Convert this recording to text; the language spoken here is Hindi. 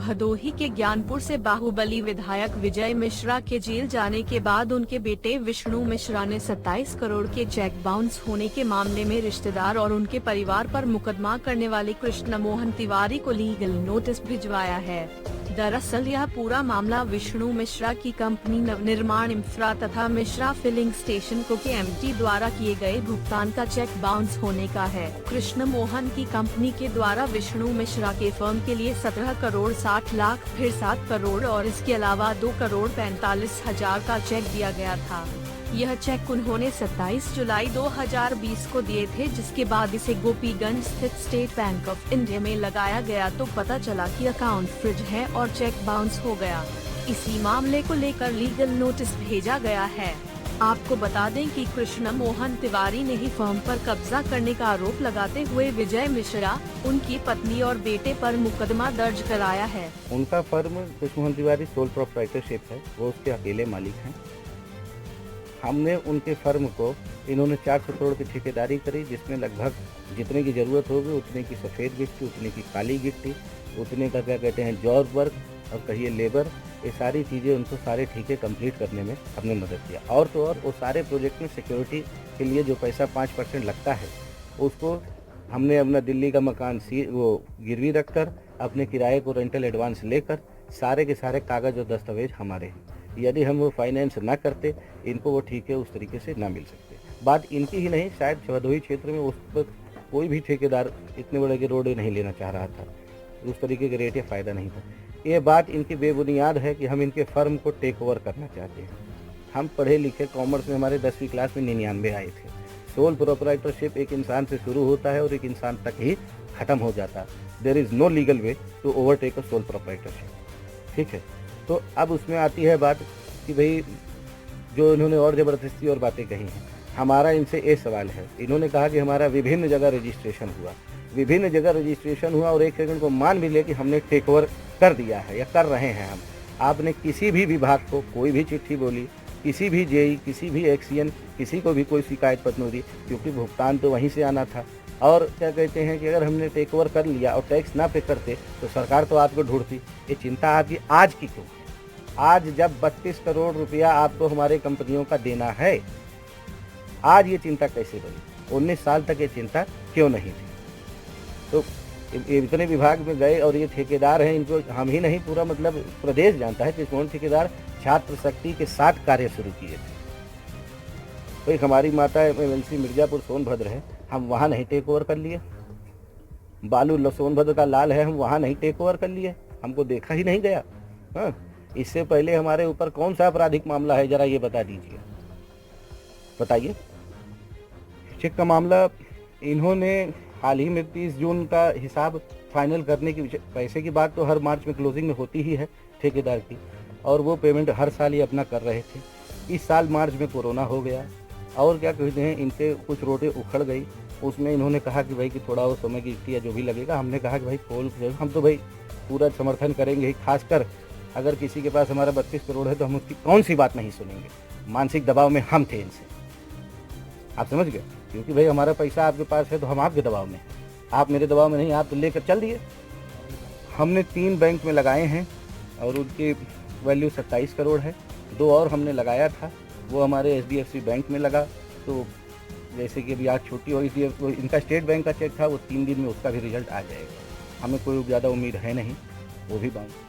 भदोही के ज्ञानपुर से बाहुबली विधायक विजय मिश्रा के जेल जाने के बाद उनके बेटे विष्णु मिश्रा ने 27 करोड़ के चेक बाउंस होने के मामले में रिश्तेदार और उनके परिवार पर मुकदमा करने वाले कृष्ण मोहन तिवारी को लीगल नोटिस भिजवाया है। दरअसल यह पूरा मामला विष्णु मिश्रा की कंपनी नवनिर्माण इंफ्रा तथा मिश्रा फिलिंग स्टेशन को के एमडी द्वारा किए गए भुगतान का चेक बाउंस होने का है। कृष्ण मोहन की कंपनी के द्वारा विष्णु मिश्रा के फर्म के लिए 17 करोड़ 60 लाख फिर 7 करोड़ और इसके अलावा 2 करोड़ 45 हजार का चेक दिया गया था। यह चेक उन्होंने 27 जुलाई 2020 को दिए थे, जिसके बाद इसे गोपीगंज स्थित स्टेट बैंक ऑफ इंडिया में लगाया गया तो पता चला कि अकाउंट फ्रीज है और चेक बाउंस हो गया। इसी मामले को लेकर लीगल नोटिस भेजा गया है। आपको बता दें कि कृष्ण मोहन तिवारी ने ही फर्म पर कब्जा करने का आरोप लगाते हुए विजय मिश्रा, उनकी पत्नी और बेटे पर मुकदमा दर्ज कराया है। उनका firm Krishna Mohan Tiwari sole proprietorship है, वो उसके अकेले मालिक हैं। हमने उनके फर्म को, इन्होंने 400 करोड़ की ठेकेदारी करी, जिसमें लगभग जितने की जरूरत होगी उतने की सफ़ेद गिट्टी, उतने की काली गिट्टी, उतने का क्या कहते हैं जॉब वर्क और कहिए लेबर, ये सारी चीज़ें उनको सारे ठेके कंप्लीट करने में हमने मदद किया। और तो और वो सारे प्रोजेक्ट में सिक्योरिटी के लिए जो पैसा 5% लगता है उसको हमने अपना दिल्ली का मकान वो गिरवी रखकर अपने किराए को रेंटल एडवांस लेकर सारे के सारे कागज़ और दस्तावेज हमारे हैं। यदि हम वो फाइनेंस ना करते इनको वो ठेके उस तरीके से ना मिल सकते। बात इनकी ही नहीं, शायद भदोही क्षेत्र में उस वक्त कोई भी ठेकेदार इतने बड़े के रोड नहीं लेना चाह रहा था, उस तरीके के रेट या फ़ायदा नहीं था। ये बात इनकी बेबुनियाद है कि हम इनके फर्म को टेक ओवर करना चाहते हैं। हम पढ़े लिखे, कॉमर्स में हमारे 10वीं क्लास में 99 आए थे। सोल प्रोप्राइटरशिप एक इंसान से शुरू होता है और एक इंसान तक ही ख़त्म हो जाता है। There is no legal way to overtake a sole proprietorship. ठीक है, तो अब उसमें आती है बात कि भाई जो इन्होंने और ज़बरदस्ती और बातें कही हैं। हमारा इनसे ये सवाल है, इन्होंने कहा कि हमारा विभिन्न जगह रजिस्ट्रेशन हुआ, विभिन्न जगह रजिस्ट्रेशन हुआ और एक सेकंड को मान भी ले कि हमने टेक ओवर कर दिया है या कर रहे हैं हम। आपने किसी भी विभाग को कोई भी चिट्ठी बोली, किसी भी जेई, किसी भी एक्सीएन, किसी को भी कोई शिकायत पत्र नहीं दी, क्योंकि भुगतान तो वहीं से आना था। और क्या कहते हैं कि अगर हमने टेक ओवर कर लिया और टैक्स ना पे करते तो सरकार तो आपको ढूंढती। ये चिंता आपकी आज की क्यों? आज जब 32 करोड़ रुपया आपको हमारे कंपनियों का देना है, आज ये चिंता कैसे बनी? 19 साल तक ये चिंता क्यों नहीं थी? तो इतने विभाग में गए और ये ठेकेदार हैं, इनको हम ही नहीं पूरा मतलब प्रदेश जानता है कि कौन ठेकेदार छात्र शक्ति के साथ कार्य शुरू किए थे। तो एक हमारी माता एमएलसी मिर्जापुर सोनभद्र है, हम वहाँ नहीं टेक ओवर कर लिए। बालू सोनभद्र का लाल है, हम वहाँ नहीं टेक ओवर कर लिए, हमको देखा ही नहीं गया। हाँ, इससे पहले हमारे ऊपर कौन सा आपराधिक मामला है, जरा ये बता दीजिए, बताइए। चेक का मामला इन्होंने हाल ही में 30 जून का हिसाब फाइनल करने की, पैसे की बात तो हर मार्च में क्लोजिंग में होती ही है ठेकेदार की, और वो पेमेंट हर साल ये अपना कर रहे थे। इस साल मार्च में कोरोना हो गया और क्या कहते हैं, इनके कुछ रोटें उखड़ गई। उसमें इन्होंने कहा कि भाई कि थोड़ा वो समय की या जो भी लगेगा। हमने कहा कि भाई खोल, हम तो भाई पूरा समर्थन करेंगे, खासकर अगर किसी के पास हमारा 32 करोड़ है तो हम उसकी कौन सी बात नहीं सुनेंगे। मानसिक दबाव में हम थे इनसे, आप समझ गए, क्योंकि भाई हमारा पैसा आपके पास है तो हम आपके दबाव में, आप मेरे दबाव में नहीं, आप तो लेकर चल दिए। हमने 3 बैंक में लगाए हैं और उनकी वैल्यू 27 करोड़ है। 2 और हमने लगाया था, वो हमारे HDFC बैंक में लगा। तो जैसे कि अभी आज छुट्टी हुई थी, तो इनका स्टेट बैंक का चेक था, वो 3 दिन में उसका भी रिजल्ट आ जाएगा। हमें कोई ज़्यादा उम्मीद है नहीं, वो भी बाउंस